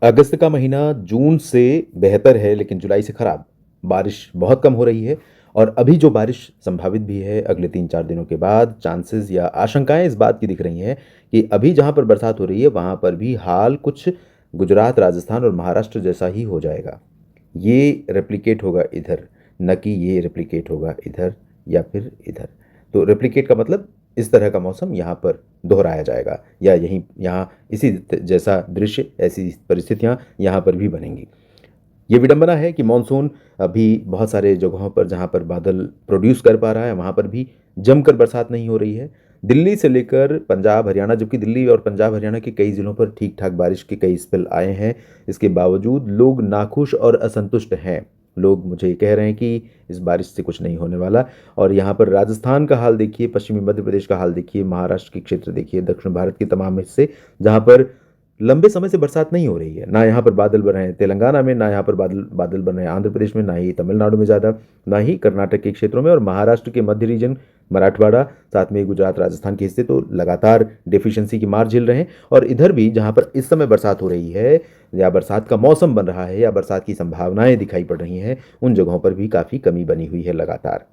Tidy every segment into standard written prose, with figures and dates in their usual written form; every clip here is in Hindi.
अगस्त का महीना जून से बेहतर है लेकिन जुलाई से खराब। बारिश बहुत कम हो रही है और अभी जो बारिश संभावित भी है अगले 3-4 दिनों के बाद चांसेस या आशंकाएं इस बात की दिख रही हैं कि अभी जहां पर बरसात हो रही है वहां पर भी हाल कुछ गुजरात, राजस्थान और महाराष्ट्र जैसा ही हो जाएगा। ये रेप्लिकेट होगा इधर, न कि ये रेप्लिकेट होगा इधर या फिर इधर। तो रेप्लिकेट का मतलब इस तरह का मौसम यहाँ पर दोहराया जाएगा या यहीं यहाँ इसी जैसा दृश्य, ऐसी परिस्थितियाँ यहाँ पर भी बनेंगी। ये विडंबना है कि मॉनसून अभी बहुत सारे जगहों पर जहाँ पर बादल प्रोड्यूस कर पा रहा है वहाँ पर भी जमकर बरसात नहीं हो रही है। दिल्ली से लेकर पंजाब हरियाणा, जबकि दिल्ली और पंजाब हरियाणा के कई ज़िलों पर ठीक ठाक बारिश के कई स्पेल आए हैं। इसके बावजूद लोग नाखुश और असंतुष्ट हैं। लोग मुझे कह रहे हैं कि इस बारिश से कुछ नहीं होने वाला। और यहाँ पर राजस्थान का हाल देखिए, पश्चिमी मध्य प्रदेश का हाल देखिए, महाराष्ट्र के क्षेत्र देखिए, दक्षिण भारत के तमाम हिस्से जहाँ पर लंबे समय से बरसात नहीं हो रही है। ना यहाँ पर बादल बन रहे हैं तेलंगाना में, ना यहाँ पर बादल बादल बन रहे हैं आंध्र प्रदेश में, ना ही तमिलनाडु में ज़्यादा, ना ही कर्नाटक के क्षेत्रों में, और महाराष्ट्र के मध्य रीजन, मराठवाड़ा, साथ में गुजरात, राजस्थान के हिस्से तो लगातार डेफिशिएंसी की मार झेल रहे हैं। और इधर भी जहाँ पर इस समय बरसात हो रही है या बरसात का मौसम बन रहा है या बरसात की संभावनाएं दिखाई पड़ रही हैं, उन जगहों पर भी काफ़ी कमी बनी हुई है लगातार।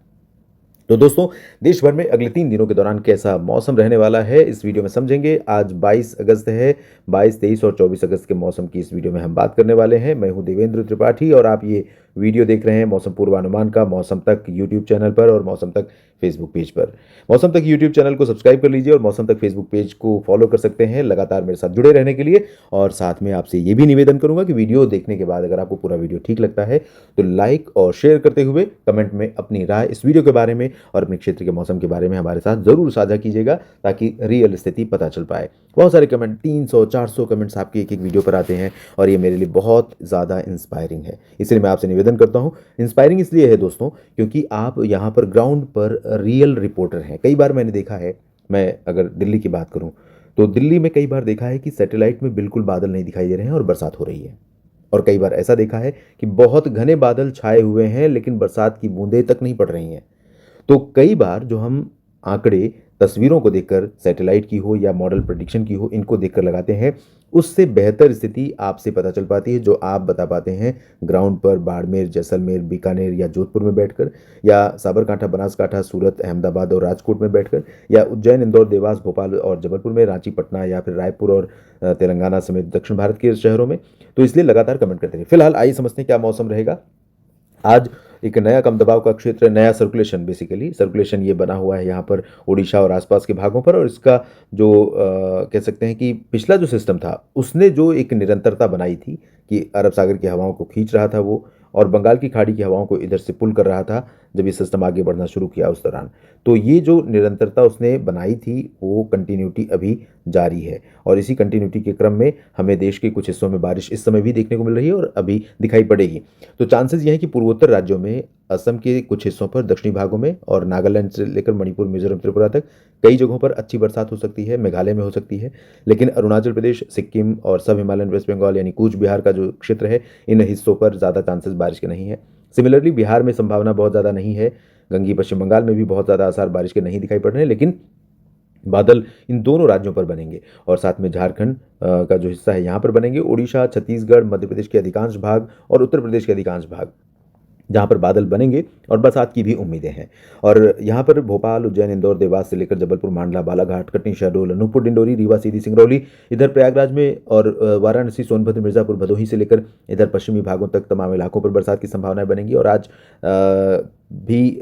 तो दोस्तों, देश भर में अगले 3 दिनों के दौरान कैसा मौसम रहने वाला है इस वीडियो में समझेंगे। आज 22 अगस्त है। 22, 23 और 24 अगस्त के मौसम की इस वीडियो में हम बात करने वाले हैं। मैं हूं देवेंद्र त्रिपाठी और आप ये वीडियो देख रहे हैं मौसम पूर्वानुमान का मौसम तक यूट्यूब चैनल पर और मौसम तक फेसबुक पेज पर। मौसम तक यूट्यूब चैनल को सब्सक्राइब कर लीजिए और मौसम तक फेसबुक पेज को फॉलो कर सकते हैं लगातार मेरे साथ जुड़े रहने के लिए। और साथ में आपसे ये भी निवेदन करूंगा कि वीडियो देखने के बाद अगर आपको पूरा वीडियो ठीक लगता है तो लाइक और शेयर करते हुए कमेंट में अपनी राय इस वीडियो के बारे में और अपने क्षेत्र के मौसम के बारे में हमारे साथ जरूर साझा कीजिएगा ताकि रियल स्थिति पता चल पाए। बहुत सारे कमेंट, 300-400 कमेंट्स आपके एक एक वीडियो पर आते हैं और ये मेरे लिए बहुत ज़्यादा इंस्पायरिंग है। इसलिए मैं आपसे निवेदन करता हूँ। इंस्पायरिंग इसलिए है दोस्तों क्योंकि आप यहाँ पर ग्राउंड पर रियल रिपोर्टर हैं। कई बार मैंने देखा है, मैं अगर दिल्ली की बात करूँ तो दिल्ली में कई बार देखा है कि सैटेलाइट में बिल्कुल बादल नहीं दिखाई दे रहे हैं और बरसात हो रही है। और कई बार ऐसा देखा है कि बहुत घने बादल छाए हुए हैं लेकिन बरसात की बूंदें तक नहीं पड़ रही हैं। तो कई बार जो हम आंकड़े तस्वीरों को देखकर, सैटेलाइट की हो या मॉडल प्रेडिक्शन की हो, इनको देखकर लगाते हैं, उससे बेहतर स्थिति आपसे पता चल पाती है जो आप बता पाते हैं ग्राउंड पर बाड़मेर, जैसलमेर, बीकानेर या जोधपुर में बैठकर, या साबरकांठा, बनासकांठा, सूरत, अहमदाबाद और राजकोट में बैठकर, या उज्जैन, इंदौर, देवास, भोपाल और जबलपुर में, रांची, पटना या फिर रायपुर और तेलंगाना समेत दक्षिण भारत के शहरों में। तो इसलिए लगातार कमेंट करते रहिए। फिलहाल आइए समझते हैं क्या मौसम रहेगा। आज एक नया कम दबाव का क्षेत्र, नया सर्कुलेशन, बेसिकली सर्कुलेशन ये बना हुआ है यहाँ पर उड़ीसा और आसपास के भागों पर। और इसका जो कह सकते हैं कि पिछला जो सिस्टम था उसने जो एक निरंतरता बनाई थी कि अरब सागर की हवाओं को खींच रहा था वो, और बंगाल की खाड़ी की हवाओं को इधर से पुल कर रहा था जब ये सिस्टम आगे बढ़ना शुरू किया उस दौरान। तो ये जो निरंतरता उसने बनाई थी वो कंटिन्यूटी अभी जारी है और इसी कंटिन्यूटी के क्रम में हमें देश के कुछ हिस्सों में बारिश इस समय भी देखने को मिल रही है और अभी दिखाई पड़ेगी। तो चांसेस ये हैं कि पूर्वोत्तर राज्यों में, असम के कुछ हिस्सों पर, दक्षिणी भागों में और नागालैंड से लेकर मणिपुर, मिजोरम, त्रिपुरा तक कई जगहों पर अच्छी बरसात हो सकती है। मेघालय में हो सकती है। लेकिन अरुणाचल प्रदेश, सिक्किम और सब हिमालयन वेस्ट बंगाल यानी कूच बिहार का जो क्षेत्र है, इन हिस्सों पर ज़्यादा चांसेस बारिश के नहीं है। सिमिलरली बिहार में संभावना बहुत ज़्यादा नहीं है। गंगी पश्चिम बंगाल में भी बहुत ज़्यादा आसार बारिश के नहीं दिखाई पड़ रहे हैं, लेकिन बादल इन दोनों राज्यों पर बनेंगे और साथ में झारखंड का जो हिस्सा है यहाँ पर बनेंगे। उड़ीसा, छत्तीसगढ़, मध्य प्रदेश के अधिकांश भाग और उत्तर प्रदेश के अधिकांश भाग जहाँ पर बादल बनेंगे और बरसात की भी उम्मीदें हैं। और यहाँ पर भोपाल, उज्जैन, इंदौर, देवास से लेकर जबलपुर, मांडला, बालाघाट, कटनी, शहडोल, अनूपपुर, डिंडोरी, रीवा, सीधी, सिंगरौली, इधर प्रयागराज में और वाराणसी, सोनभद्र, मिर्जापुर, भदोही से लेकर इधर पश्चिमी भागों तक तमाम इलाकों पर बरसात की संभावनाएं बनेंगी। और आज भी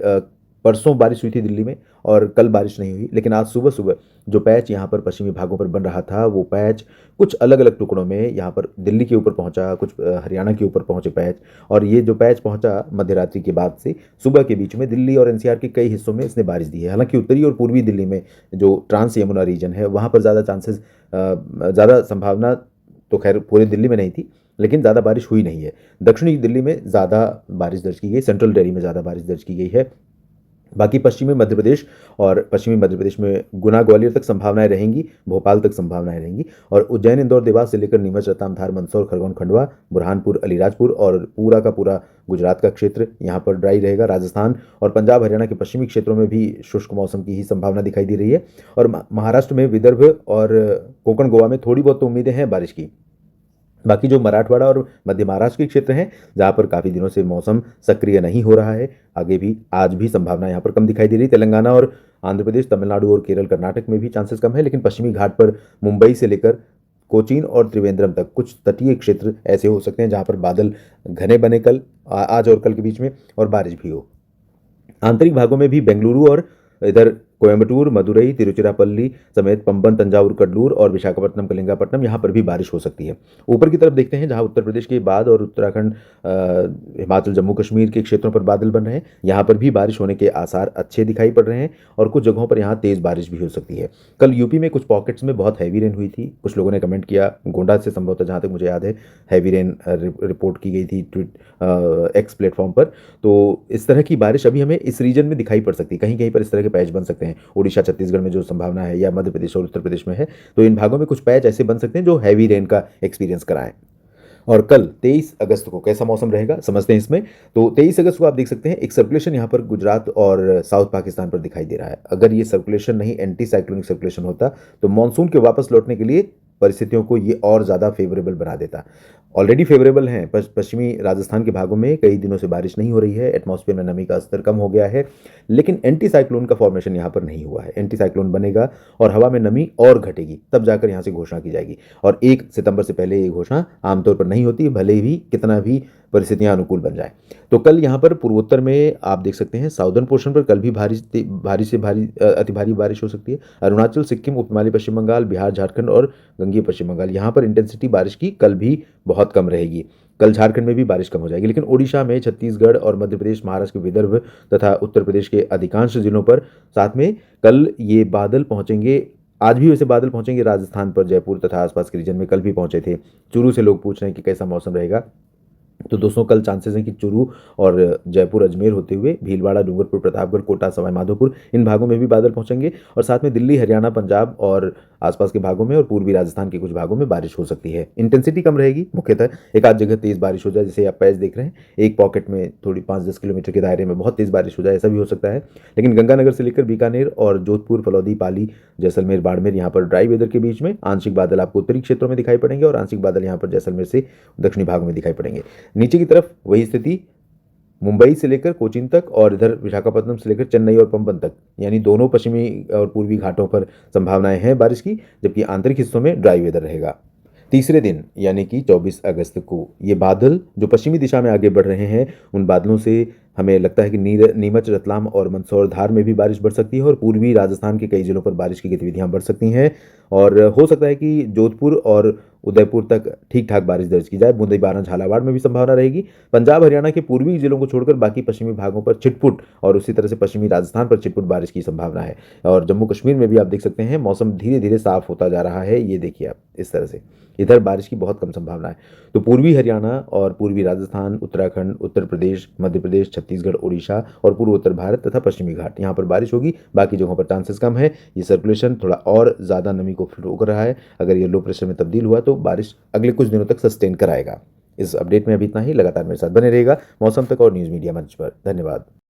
परसों बारिश हुई थी दिल्ली में और कल बारिश नहीं हुई, लेकिन आज सुबह सुबह जो पैच यहाँ पर पश्चिमी भागों पर बन रहा था वो पैच कुछ अलग अलग टुकड़ों में यहाँ पर दिल्ली के ऊपर पहुँचा, कुछ हरियाणा के ऊपर पहुँचे पैच। और ये जो पैच पहुँचा मध्य रात्रि के बाद से सुबह के बीच में दिल्ली और एनसीआर के कई हिस्सों में इसने बारिश दी है। हालांकि उत्तरी और पूर्वी दिल्ली में जो ट्रांस यमुना रीजन है वहाँ पर ज़्यादा चांसेस, ज़्यादा संभावना तो खैर पूरे दिल्ली में नहीं थी, लेकिन ज़्यादा बारिश हुई नहीं है। दक्षिणी दिल्ली में ज़्यादा बारिश दर्ज की गई, सेंट्रल दिल्ली में ज़्यादा बारिश दर्ज की गई है। बाकी पश्चिमी मध्य प्रदेश और पश्चिमी मध्य प्रदेश में गुना, ग्वालियर तक संभावनाएं रहेंगी, भोपाल तक संभावनाएं रहेंगी। और उज्जैन, इंदौर, देवास से लेकर नीमच, रतलाम, धार, मंदसौर, खरगोन, खंडवा, बुरहानपुर, अलीराजपुर और पूरा का पूरा गुजरात का क्षेत्र यहाँ पर ड्राई रहेगा। राजस्थान और पंजाब, हरियाणा के पश्चिमी क्षेत्रों में भी शुष्क मौसम की ही संभावना दिखाई दे रही है। और महाराष्ट्र में, विदर्भ और कोंकण, गोवा में थोड़ी बहुत तो उम्मीदें हैं बारिश की, बाकी जो मराठवाड़ा और मध्य महाराष्ट्र के क्षेत्र हैं, जहाँ पर काफ़ी दिनों से मौसम सक्रिय नहीं हो रहा है, आगे भी आज भी संभावना यहाँ पर कम दिखाई दे रही। तेलंगाना और आंध्र प्रदेश, तमिलनाडु और केरल, कर्नाटक में भी चांसेस कम है, लेकिन पश्चिमी घाट पर मुंबई से लेकर कोचीन और त्रिवेंद्रम तक कुछ तटीय क्षेत्र ऐसे हो सकते हैं जहाँ पर बादल घने बने कल, आज और कल के बीच में, और बारिश भी हो। आंतरिक भागों में भी बेंगलुरु और इधर कोयम्बटूर, मदुरई, तिरुचिरापल्ली समेत पंबन, तंजावुर, कड्डूर और विशाखापट्टनम, कलिंगापट्टनम, यहाँ पर भी बारिश हो सकती है। ऊपर की तरफ देखते हैं, जहाँ उत्तर प्रदेश के बाद और उत्तराखंड, हिमाचल, जम्मू कश्मीर के क्षेत्रों पर बादल बन रहे हैं, यहाँ पर भी बारिश होने के आसार अच्छे दिखाई पड़ रहे हैं और कुछ जगहों पर यहाँ तेज़ बारिश भी हो सकती है। कल यूपी में कुछ पॉकेट्स में बहुत हैवी रेन हुई थी। कुछ लोगों ने कमेंट किया, गोंडा से संभवतः जहाँ तक मुझे याद है हैवी रेन रिपोर्ट की गई थी एक्स प्लेटफॉर्म पर। तो इस तरह की बारिश अभी हमें इस रीजन में दिखाई पड़ सकती है, कहीं कहीं पर इस तरह के पैच बन सकते हैं। उड़ीसा, छत्तीसगढ़ में जो संभावना है, या मध्य प्रदेश और उत्तर प्रदेश में है, तो इन भागों में कुछ पैच ऐसे बन सकते हैं जो हैवी रेन का एक्सपीरियंस कराएं। और कल 23 अगस्त को कैसा मौसम रहेगा समझते हैं इसमें। तो 23 अगस्त को आप देख सकते हैं एक सर्कुलेशन यहाँ पर गुजरात और साउथ पाकिस्तान पर दिखाई दे रहा है। अगर ये सर्कुलेशन नहीं एंटी साइक्लोनिक सर्कुलेशन होता तो मानसून के वापस लौटने के लिए परिस्थितियों को ये और ज़्यादा फेवरेबल बना देता। ऑलरेडी फेवरेबल हैं, पश्चिमी राजस्थान के भागों में कई दिनों से बारिश नहीं हो रही है, एटमॉस्फेयर में नमी का स्तर कम हो गया है, लेकिन एंटी साइक्लोन का फॉर्मेशन यहाँ पर नहीं हुआ है। एंटी साइक्लोन बनेगा और हवा में नमी और घटेगी, तब जाकर यहाँ से घोषणा की जाएगी। और 1 सितंबर से पहले ये घोषणा आमतौर पर नहीं होती, भले ही कितना भी परिस्थितियां अनुकूल बन जाए। तो कल यहाँ पर पूर्वोत्तर में आप देख सकते हैं, साउदर्न पोर्शन पर कल भी भारी से भारी अति भारी बारिश हो सकती है। अरुणाचल, सिक्किम, उप हिमालय पश्चिम बंगाल, बिहार, झारखंड और गंगीय पश्चिम बंगाल, यहाँ पर इंटेंसिटी बारिश की कल भी बहुत कम रहेगी। कल झारखंड में भी बारिश कम हो जाएगी, लेकिन ओडिशा में, छत्तीसगढ़ और मध्य प्रदेश, महाराष्ट्र के विदर्भ तथा उत्तर प्रदेश के अधिकांश जिलों पर, साथ में कल ये बादल पहुंचेंगे। आज भी वैसे बादल पहुंचेंगे राजस्थान पर, जयपुर तथा आसपास के रीजन में कल भी पहुंचे थे। चूरू से लोग पूछ रहे हैं कि कैसा मौसम रहेगा। तो दोस्तों कल चांसेस हैं कि चूरू और जयपुर, अजमेर होते हुए भीलवाड़ा, डूंगरपुर, प्रतापगढ़, कोटा, सवाई माधोपुर, इन भागों में भी बादल पहुंचेंगे और साथ में दिल्ली, हरियाणा, पंजाब और आसपास के भागों में और पूर्वी राजस्थान के कुछ भागों में बारिश हो सकती है। इंटेंसिटी कम रहेगी, मुख्यतः एक आध जगह तेज बारिश हो जाए, जैसे आप पैच देख रहे हैं, एक पॉकेट में थोड़ी 5-10 किलोमीटर के दायरे में बहुत तेज बारिश हो जाए, ऐसा भी हो सकता है। लेकिन गंगानगर से लेकर बीकानेर और जोधपुर, फलौदी, पाली, जैसलमेर, बाड़मेर, यहाँ पर ड्राई वेदर के बीच में आंशिक बादल आपको उत्तरी क्षेत्रों में दिखाई पड़ेंगे और आंशिक बादल यहाँ पर जैसलमेर से दक्षिणी भागों में दिखाई पड़ेंगे। नीचे की तरफ वही स्थिति मुंबई से लेकर कोचीन तक और इधर विशाखापट्टनम से लेकर चेन्नई और पंबन तक, यानी दोनों पश्चिमी और पूर्वी घाटों पर संभावनाएं हैं बारिश की, जबकि आंतरिक हिस्सों में ड्राई वेदर रहेगा। तीसरे दिन यानी कि 24 अगस्त को ये बादल जो पश्चिमी दिशा में आगे बढ़ रहे हैं, उन बादलों से हमें लगता है कि नीमच, रतलाम और मंदसौर, धार में भी बारिश बढ़ सकती है और पूर्वी राजस्थान के कई जिलों पर बारिश की गतिविधियां बढ़ सकती हैं। और हो सकता है कि जोधपुर और उदयपुर तक ठीक ठाक बारिश दर्ज की जाए। बूंदी, बारह, झालावाड़ में भी संभावना रहेगी। पंजाब, हरियाणा के पूर्वी जिलों को छोड़कर बाकी पश्चिमी भागों पर छिटपुट और उसी तरह से पश्चिमी राजस्थान पर छिटपुट बारिश की संभावना है। और जम्मू कश्मीर में भी आप देख सकते हैं मौसम धीरे धीरे साफ होता जा रहा है। ये देखिए आप इस तरह से, इधर बारिश की बहुत कम संभावना है। तो पूर्वी हरियाणा और पूर्वी राजस्थान, उत्तराखंड, उत्तर प्रदेश, मध्य प्रदेश, छत्तीसगढ़, उड़ीसा और पूर्वोत्तर भारत तथा पश्चिमी घाट, यहाँ पर बारिश होगी। बाकी जगहों पर चांसेस कम है। ये सर्कुलेशन थोड़ा और ज़्यादा नमी को रोक रहा है। अगर ये लो प्रेशर में तब्दील हुआ तो बारिश अगले कुछ दिनों तक सस्टेन कराएगा। इस अपडेट में अभी इतना ही। लगातार मेरे साथ बने रहेगा मौसम तक और न्यूज़ मीडिया मंच पर। धन्यवाद।